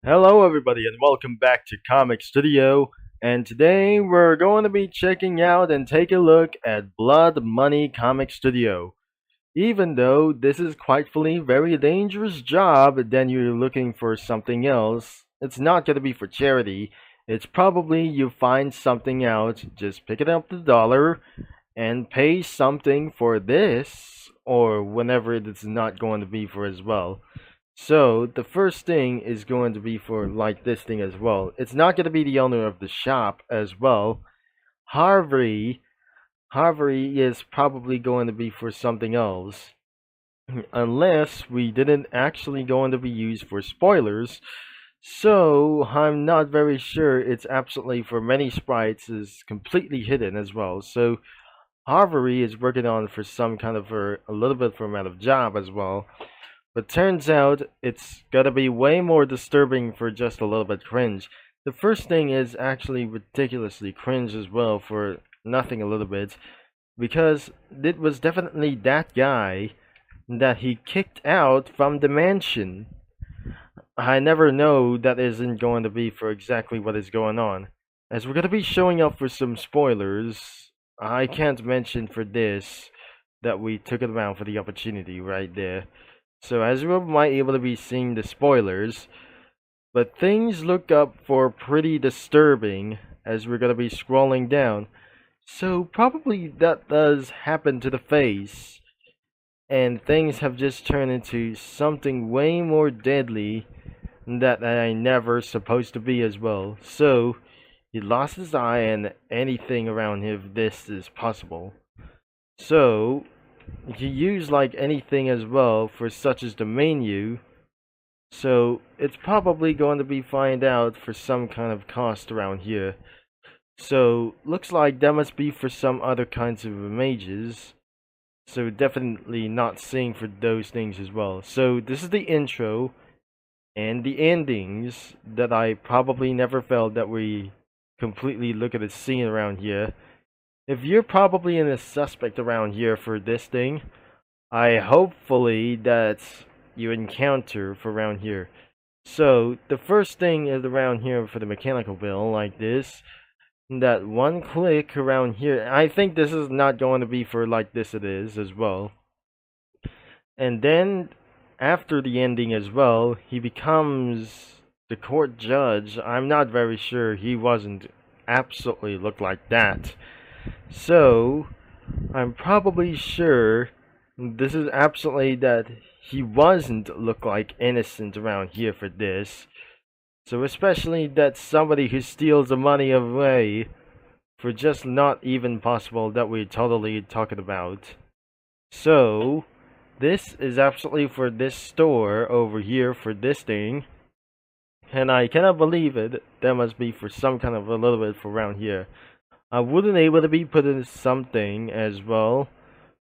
Hello, everybody, and welcome back to Comic Studio. And today we're going to be checking out and take a look at Bloodmoney Comic Studio. Even though this is quite fully very dangerous job, then you're looking for something else. It's not going to be for charity. It's probably you find something out, just pick it up the dollar and pay something for this, or whenever it's not going to be for as well. So the first thing is going to be for like this thing as well. It's not going to be the owner of the shop as well. Harvey, Harvey is probably going to be for something else, unless we didn't actually going to be used for spoilers. So I'm not very sure. It's absolutely for many sprites is completely hidden as well. So Harvey is working on for some kind of a little bit for amount of job as well. But turns out it's gotta be way more disturbing for just a little bit cringe. The first thing is actually ridiculously cringe as well for nothing a little bit, because it was definitely that guy that he kicked out from the mansion. I never know that isn't going to be for exactly what is going on. As we're gonna be showing up for some spoilers, I can't mention for this that we took it around for the opportunity right there. So as we might be able to be seeing the spoilers, but things look up for pretty disturbing as we're gonna be scrolling down. So probably that does happen to the face, and things have just turned into something way more deadly that I never supposed to be as well. So he lost his eye and anything around him if this is possible. So you use like anything as well for such as the menu, so it's probably going to be find out for some kind of cost around here. So looks like that must be for some other kinds of images, so definitely not seeing for those things as well. So this is the intro and the endings that I probably never felt that we completely look at the scene around here. If you're probably in a suspect around here for this thing, I hopefully that you encounter for around here. So the first thing is around here for the mechanical bill like this. That one click around here. I think this is not going to be for like this it is as well. And then after the ending as well, he becomes the court judge. I'm not very sure he wasn't absolutely look like that. So I'm probably sure this is absolutely that he wasn't look like innocent around here for this. So especially that somebody who steals the money away for just not even possible that we're totally talking about. So this is absolutely for this store over here for this thing. And I cannot believe it. That must be for some kind of a little bit for around here. I wouldn't able to be putting something as well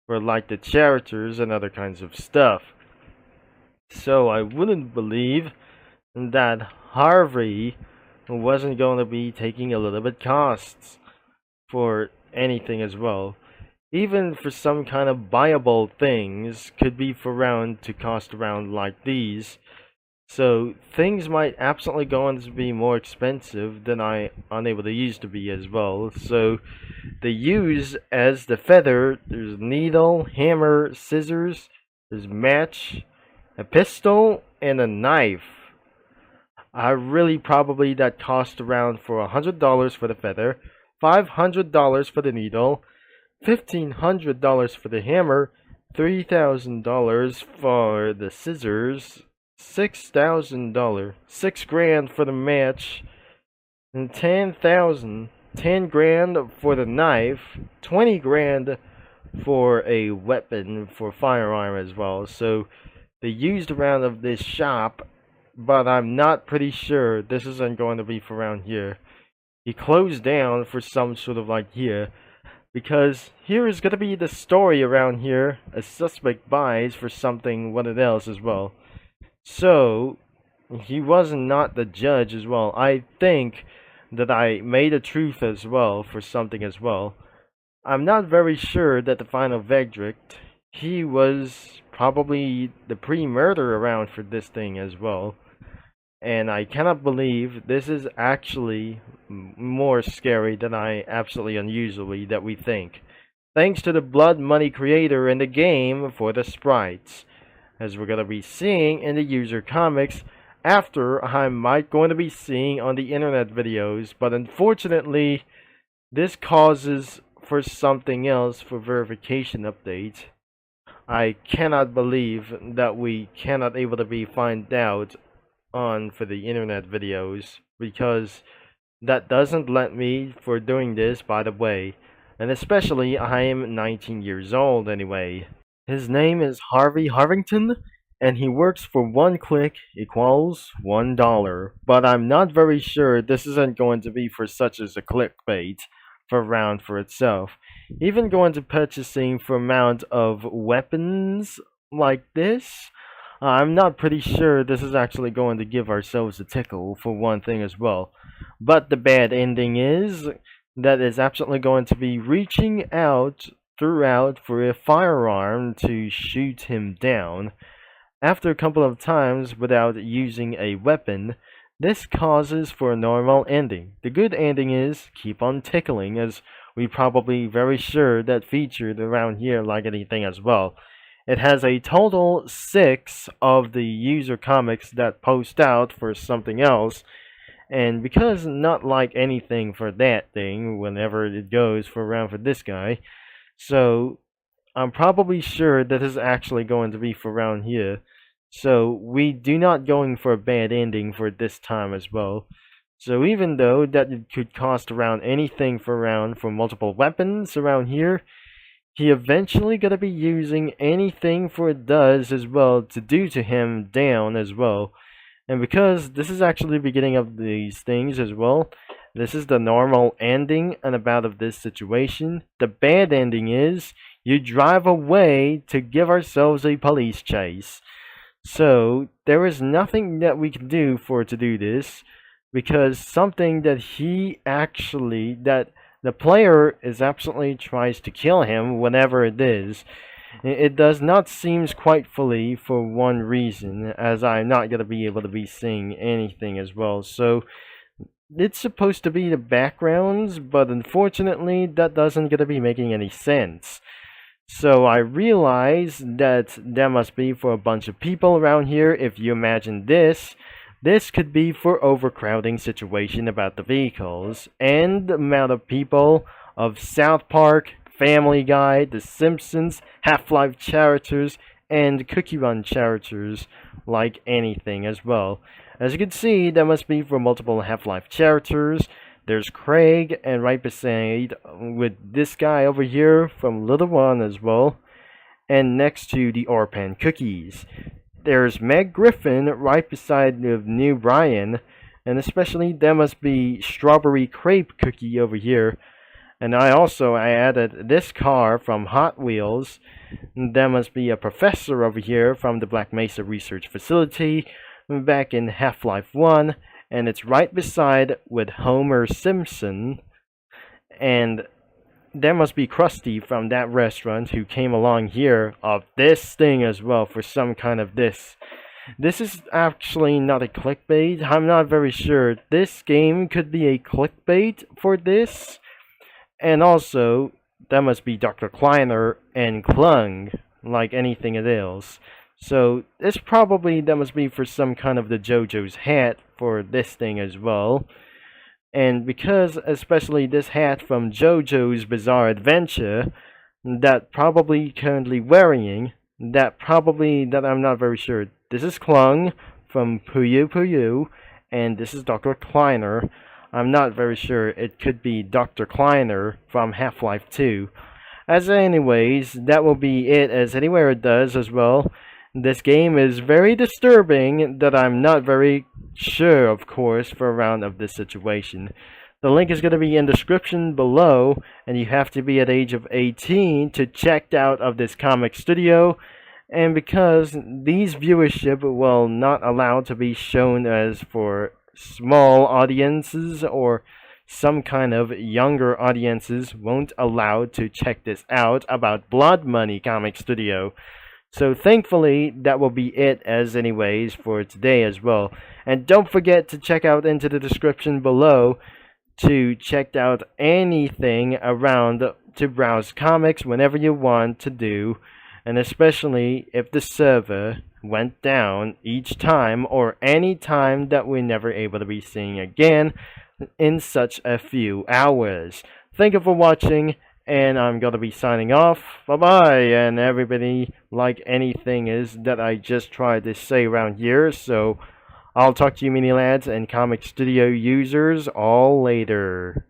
for like the characters and other kinds of stuff. So I wouldn't believe that Harvey wasn't going to be taking a little bit costs for anything as well. Even for some kind of buyable things could be for around to cost around like these. So things might absolutely go on to be more expensive than I unable to use to be as well. So they use as the feather, there's needle, hammer, scissors, there's match, a pistol, and a knife. I really probably that cost around for $100 for the feather, $500 for the needle, $1,500 for the hammer, $3,000 for the scissors, $6,000, $6 grand for the match, and 10 grand for the knife, 20 grand for a weapon for firearm as well. So they used around of this shop, but I'm not pretty sure this isn't going to be for around here. He closed down for some sort of like here, because here is going to be the story around here. A suspect buys for something what else as well. So he was not the judge as well. I think that I made a truth as well for something as well. I'm not very sure that the final verdict, he was probably the pre-murder around for this thing as well. And I cannot believe this is actually more scary than I absolutely unusually that we think. Thanks to the Blood Money creator in the game for the sprites, as we're going to be seeing in the user comics after I might going to be seeing on the internet videos, but unfortunately this causes for something else for verification update. I cannot believe that we cannot able to be find out on for the internet videos, because that doesn't let me for doing this, by the way. And especially I am 19 years old anyway. His name is Harvey Harvington, and he works for 1 click equals $1. But I'm not very sure this isn't going to be for such as a clickbait for round for itself. Even going to purchasing for amount of weapons like this, I'm not pretty sure this is actually going to give ourselves a tickle for one thing as well. But the bad ending is that it's absolutely going to be reaching out throughout for a firearm to shoot him down. After a couple of times without using a weapon, this causes for a normal ending. The good ending is keep on tickling, as we probably very sure that featured around here like anything as well. It has a total 6 of the user comics that post out for something else, and because not like anything for that thing whenever it goes for around for this guy, so I'm probably sure that is actually going to be for around here. So we do not going for a bad ending for this time as well. So even though that it could cost around anything for around for multiple weapons around here, he eventually gonna be using anything for it does as well to do to him down as well. And because this is actually the beginning of these things as well, this is the normal ending and about of this situation. The bad ending is you drive away to give ourselves a police chase. So there is nothing that we can do for to do this, because something that he actually that the player is absolutely tries to kill him whenever it is. It does not seems quite fully for one reason, as I'm not gonna be able to be seeing anything as well. So it's supposed to be the backgrounds, but unfortunately that doesn't gonna be making any sense. So I realize that that must be for a bunch of people around here. If you imagine this, this could be for overcrowding situation about the vehicles and the amount of people of South Park, Family Guy, The Simpsons, Half-Life characters, and Cookie Run characters, like anything as well. As you can see, that must be for multiple Half-Life characters. There's Craig, and right beside with this guy over here from Little One as well, and next to the Orpan cookies. There's Meg Griffin right beside the new Brian, and especially there must be Strawberry Crepe Cookie over here. And I added this car from Hot Wheels. There must be a professor over here from the Black Mesa Research Facility back in Half-Life 1. And it's right beside with Homer Simpson, and there must be Krusty from that restaurant who came along here of this thing as well for some kind of this. This is actually not a clickbait. I'm not very sure. This game could be a clickbait for this. And also, that must be Dr. Kleiner and Klung, like anything else. So this probably that must be for some kind of the JoJo's hat for this thing as well. And because especially this hat from JoJo's Bizarre Adventure that probably currently wearing, that I'm not very sure. This is Klung from Puyo Puyo, and this is Dr. Kleiner. I'm not very sure. It could be Dr. Kleiner from Half-Life 2. As anyways, that will be it as anywhere it does as well. This game is very disturbing that I'm not very sure, of course, for a round of this situation. The link is going to be in the description below, and you have to be at age of 18 to check out of this comic studio. And because these viewership will not allow to be shown as for small audiences or some kind of younger audiences won't allow to check this out about Bloodmoney Comic Studio. So thankfully, that will be it as anyways for today as well. And don't forget to check out into the description below to check out anything around to browse comics whenever you want to do, and especially if the server went down each time or any time that we're never able to be seeing again in such a few hours. Thank you for watching, and I'm gonna be signing off. Bye bye, and everybody, like anything is that I just tried to say around here, so I'll talk to you mini lads and comic studio users all later.